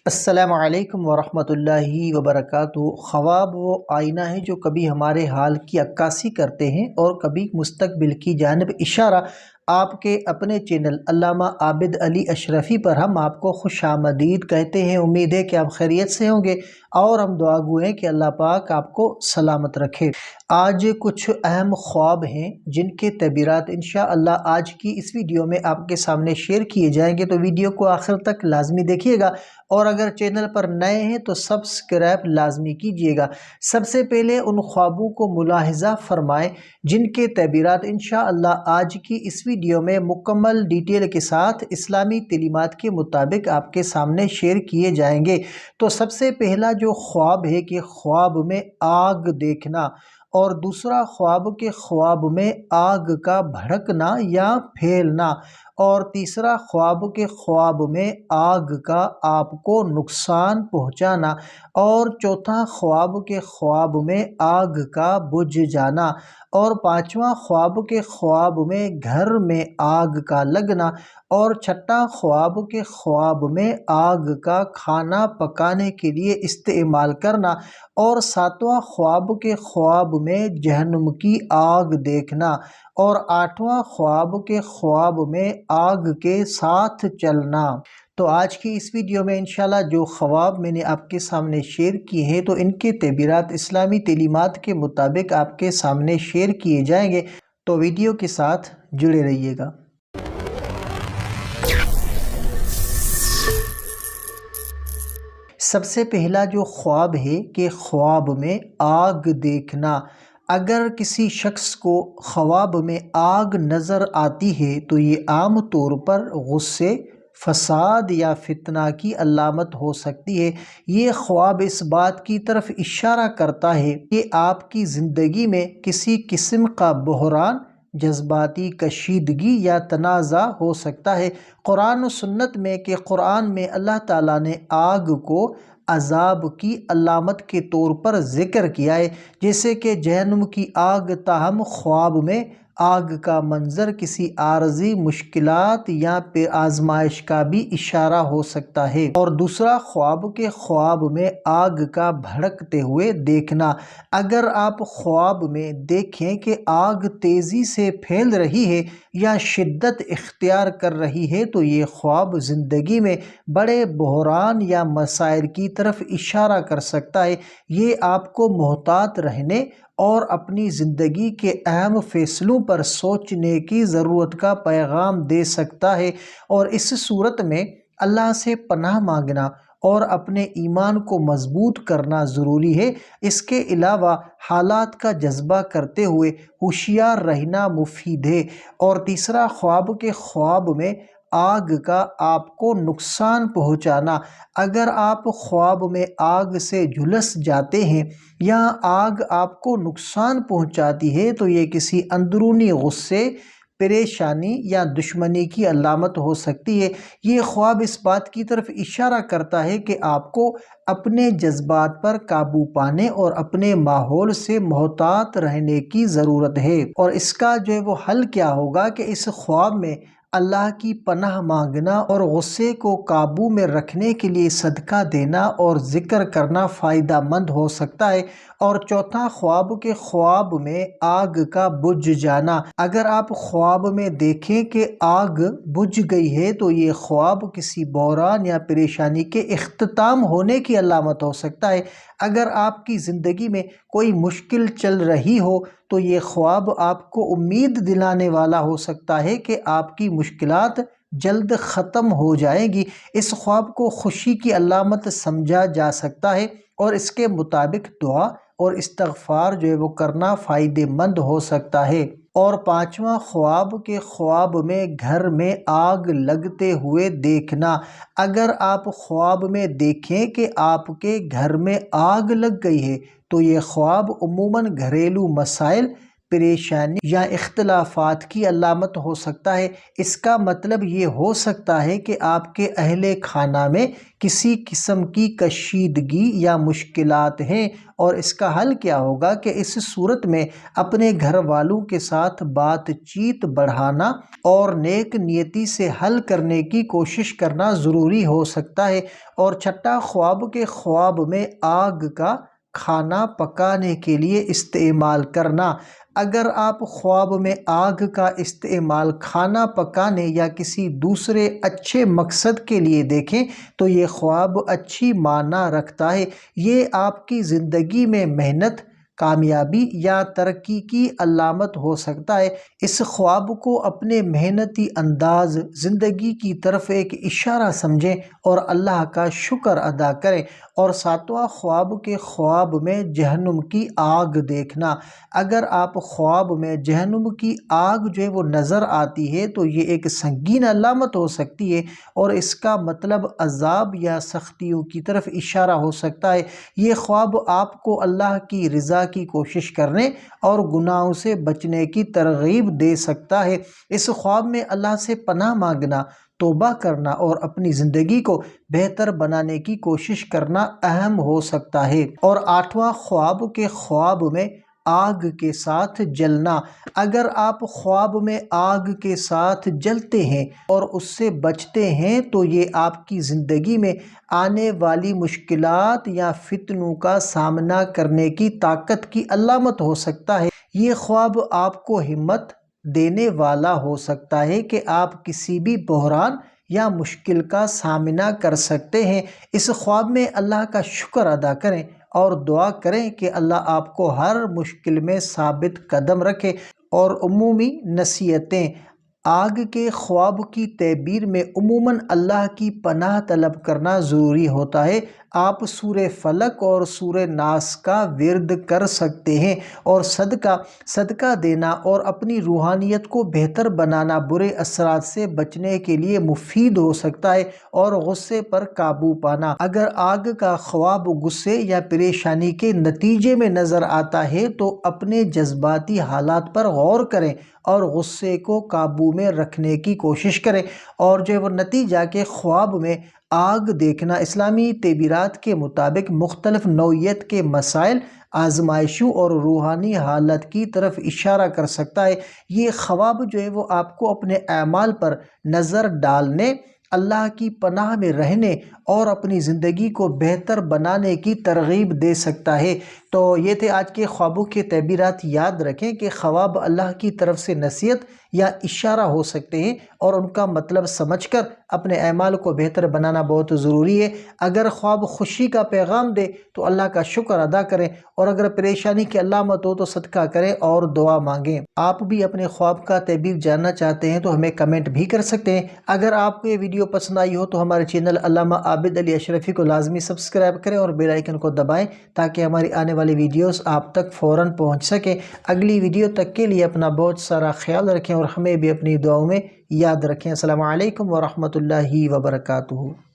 السلام علیکم ورحمۃ اللہ وبرکاتہ۔ خواب وہ آئینہ ہے جو کبھی ہمارے حال کی عکاسی کرتے ہیں اور کبھی مستقبل کی جانب اشارہ۔ آپ کے اپنے چینل علامہ عابد علی اشرفی پر ہم آپ کو خوش آمدید کہتے ہیں۔ امید ہے کہ آپ خیریت سے ہوں گے اور ہم دعا گو ہیں کہ اللہ پاک آپ کو سلامت رکھے۔ آج کچھ اہم خواب ہیں جن کے تعبیرات انشاءاللہ آج کی اس ویڈیو میں آپ کے سامنے شیئر کیے جائیں گے، تو ویڈیو کو آخر تک لازمی دیکھیے گا، اور اگر چینل پر نئے ہیں تو سبسکرائب لازمی کیجیے گا۔ سب سے پہلے ان خوابوں کو ملاحظہ فرمائیں جن کے تعبیرات انشاءاللہ آج کی اس ویڈیو میں مکمل ڈیٹیل کے ساتھ اسلامی تعلیمات کے مطابق آپ کے سامنے شیئر کیے جائیں گے۔ تو سب سے پہلا جو خواب ہے کہ خواب میں آگ دیکھنا، اور دوسرا خواب کے خواب میں آگ کا بھڑکنا یا پھیلنا، اور تیسرا خواب کے خواب میں آگ کا آپ کو نقصان پہنچانا، اور چوتھا خواب کے خواب میں آگ کا بجھ جانا، اور پانچواں خواب کے خواب میں گھر میں آگ کا لگنا، اور چھٹا خواب کے خواب میں آگ کا کھانا پکانے کے لیے استعمال کرنا، اور ساتواں خواب کے خواب میں جہنم کی آگ دیکھنا، اور آٹھواں خواب کے خواب میں آگ کے ساتھ چلنا۔ تو آج کی اس ویڈیو میں انشاءاللہ جو خواب میں نے آپ کے سامنے شیئر کیے ہیں تو ان کے تعبیرات اسلامی تعلیمات کے مطابق آپ کے سامنے شیئر کیے جائیں گے، تو ویڈیو کے ساتھ جڑے رہیے گا۔ سب سے پہلا جو خواب ہے کہ خواب میں آگ دیکھنا۔ اگر کسی شخص کو خواب میں آگ نظر آتی ہے تو یہ عام طور پر غصے، فساد یا فتنہ کی علامت ہو سکتی ہے۔ یہ خواب اس بات کی طرف اشارہ کرتا ہے کہ آپ کی زندگی میں کسی قسم کا بحران، جذباتی کشیدگی یا تنازع ہو سکتا ہے۔ قرآن و سنت میں کہ قرآن میں اللہ تعالیٰ نے آگ کو عذاب کی علامت کے طور پر ذکر کیا ہے، جیسے کہ جہنم کی آگ، تاہم خواب میں آگ کا منظر کسی عارضی مشکلات یا آزمائش کا بھی اشارہ ہو سکتا ہے۔ اور دوسرا خواب کے خواب میں آگ کا بھڑکتے ہوئے دیکھنا۔ اگر آپ خواب میں دیکھیں کہ آگ تیزی سے پھیل رہی ہے یا شدت اختیار کر رہی ہے تو یہ خواب زندگی میں بڑے بحران یا مسائل کی طرف اشارہ کر سکتا ہے۔ یہ آپ کو محتاط رہنے اور اپنی زندگی کے اہم فیصلوں پر سوچنے کی ضرورت کا پیغام دے سکتا ہے، اور اس صورت میں اللہ سے پناہ مانگنا اور اپنے ایمان کو مضبوط کرنا ضروری ہے۔ اس کے علاوہ حالات کا جذبہ کرتے ہوئے ہوشیار رہنا مفید ہے۔ اور تیسرا خواب کے خواب میں آگ کا آپ کو نقصان پہنچانا۔ اگر آپ خواب میں آگ سے جھلس جاتے ہیں یا آگ آپ کو نقصان پہنچاتی ہے تو یہ کسی اندرونی غصے، پریشانی یا دشمنی کی علامت ہو سکتی ہے۔ یہ خواب اس بات کی طرف اشارہ کرتا ہے کہ آپ کو اپنے جذبات پر قابو پانے اور اپنے ماحول سے محتاط رہنے کی ضرورت ہے۔ اور اس کا جو ہے وہ حل کیا ہوگا کہ اس خواب میں اللہ کی پناہ مانگنا اور غصے کو قابو میں رکھنے کے لیے صدقہ دینا اور ذکر کرنا فائدہ مند ہو سکتا ہے۔ اور چوتھا خواب کے خواب میں آگ کا بجھ جانا۔ اگر آپ خواب میں دیکھیں کہ آگ بجھ گئی ہے تو یہ خواب کسی بحران یا پریشانی کے اختتام ہونے کی علامت ہو سکتا ہے۔ اگر آپ کی زندگی میں کوئی مشکل چل رہی ہو تو یہ خواب آپ کو امید دلانے والا ہو سکتا ہے کہ آپ کی مشکلات جلد ختم ہو جائیں گی۔ اس خواب کو خوشی کی علامت سمجھا جا سکتا ہے، اور اس کے مطابق دعا اور استغفار جو ہے وہ کرنا فائدہ مند ہو سکتا ہے۔ اور پانچواں خواب کے خواب میں گھر میں آگ لگتے ہوئے دیکھنا۔ اگر آپ خواب میں دیکھیں کہ آپ کے گھر میں آگ لگ گئی ہے تو یہ خواب عموماً گھریلو مسائل، پریشانی یا اختلافات کی علامت ہو سکتا ہے۔ اس کا مطلب یہ ہو سکتا ہے کہ آپ کے اہل خانہ میں کسی قسم کی کشیدگی یا مشکلات ہیں، اور اس کا حل کیا ہوگا کہ اس صورت میں اپنے گھر والوں کے ساتھ بات چیت بڑھانا اور نیک نیتی سے حل کرنے کی کوشش کرنا ضروری ہو سکتا ہے۔ اور چھٹا، خواب کے خواب میں آگ کا کھانا پکانے کے لیے استعمال کرنا۔ اگر آپ خواب میں آگ کا استعمال کھانا پکانے یا کسی دوسرے اچھے مقصد کے لیے دیکھیں تو یہ خواب اچھی معنی رکھتا ہے۔ یہ آپ کی زندگی میں محنت، کامیابی یا ترقی کی علامت ہو سکتا ہے۔ اس خواب کو اپنے محنتی انداز زندگی کی طرف ایک اشارہ سمجھیں اور اللہ کا شکر ادا کریں۔ اور ساتواں، خواب کے خواب میں جہنم کی آگ دیکھنا۔ اگر آپ خواب میں جہنم کی آگ جو ہے وہ نظر آتی ہے تو یہ ایک سنگین علامت ہو سکتی ہے، اور اس کا مطلب عذاب یا سختیوں کی طرف اشارہ ہو سکتا ہے۔ یہ خواب آپ کو اللہ کی رضا کی کوشش کرنے اور گناہوں سے بچنے کی ترغیب دے سکتا ہے۔ اس خواب میں اللہ سے پناہ مانگنا، توبہ کرنا اور اپنی زندگی کو بہتر بنانے کی کوشش کرنا اہم ہو سکتا ہے۔ اور آٹھواں، خواب کے خواب میں آگ کے ساتھ جلنا۔ اگر آپ خواب میں آگ کے ساتھ جلتے ہیں اور اس سے بچتے ہیں تو یہ آپ کی زندگی میں آنے والی مشکلات یا فتنوں کا سامنا کرنے کی طاقت کی علامت ہو سکتا ہے۔ یہ خواب آپ کو ہمت دینے والا ہو سکتا ہے کہ آپ کسی بھی بحران یا مشکل کا سامنا کر سکتے ہیں۔ اس خواب میں اللہ کا شکر ادا کریں اور دعا کریں کہ اللہ آپ کو ہر مشکل میں ثابت قدم رکھے۔ اور عمومی نصیحتیں: آگ کے خواب کی تعبیر میں عموماً اللہ کی پناہ طلب کرنا ضروری ہوتا ہے۔ آپ سورہ فلق اور سورہ ناس کا ورد کر سکتے ہیں، اور صدقہ دینا اور اپنی روحانیت کو بہتر بنانا برے اثرات سے بچنے کے لیے مفید ہو سکتا ہے۔ اور غصے پر قابو پانا۔ اگر آگ کا خواب غصے یا پریشانی کے نتیجے میں نظر آتا ہے تو اپنے جذباتی حالات پر غور کریں اور غصے کو قابو میں رکھنے کی کوشش کریں۔ اور جو ہے وہ نتیجہ کہ خواب میں آگ دیکھنا اسلامی تعبیرات کے مطابق مختلف نوعیت کے مسائل، آزمائشوں اور روحانی حالت کی طرف اشارہ کر سکتا ہے۔ یہ خواب جو ہے وہ آپ کو اپنے اعمال پر نظر ڈالنے، اللہ کی پناہ میں رہنے اور اپنی زندگی کو بہتر بنانے کی ترغیب دے سکتا ہے۔ تو یہ تھے آج کے خوابوں کے تعبیرات۔ یاد رکھیں کہ خواب اللہ کی طرف سے نصیحت یا اشارہ ہو سکتے ہیں، اور ان کا مطلب سمجھ کر اپنے اعمال کو بہتر بنانا بہت ضروری ہے۔ اگر خواب خوشی کا پیغام دے تو اللہ کا شکر ادا کریں، اور اگر پریشانی کی علامت ہو تو صدقہ کریں اور دعا مانگیں۔ آپ بھی اپنے خواب کا تعبیر جاننا چاہتے ہیں تو ہمیں کمنٹ بھی کر سکتے ہیں۔ اگر آپ کو یہ ویڈیو پسند آئی ہو تو ہمارے چینل علامہ عابد علی اشرفی کو لازمی سبسکرائب کریں اور بیل آئیکن کو دبائیں تاکہ ہماری آنے والی ویڈیوز آپ تک فوراً پہنچ سکیں۔ اگلی ویڈیو تک کے لیے اپنا بہت سارا خیال رکھیں اور ہمیں بھی اپنی دعاؤں میں یاد رکھیں۔ السلام علیکم ورحمۃ اللہ وبرکاتہ۔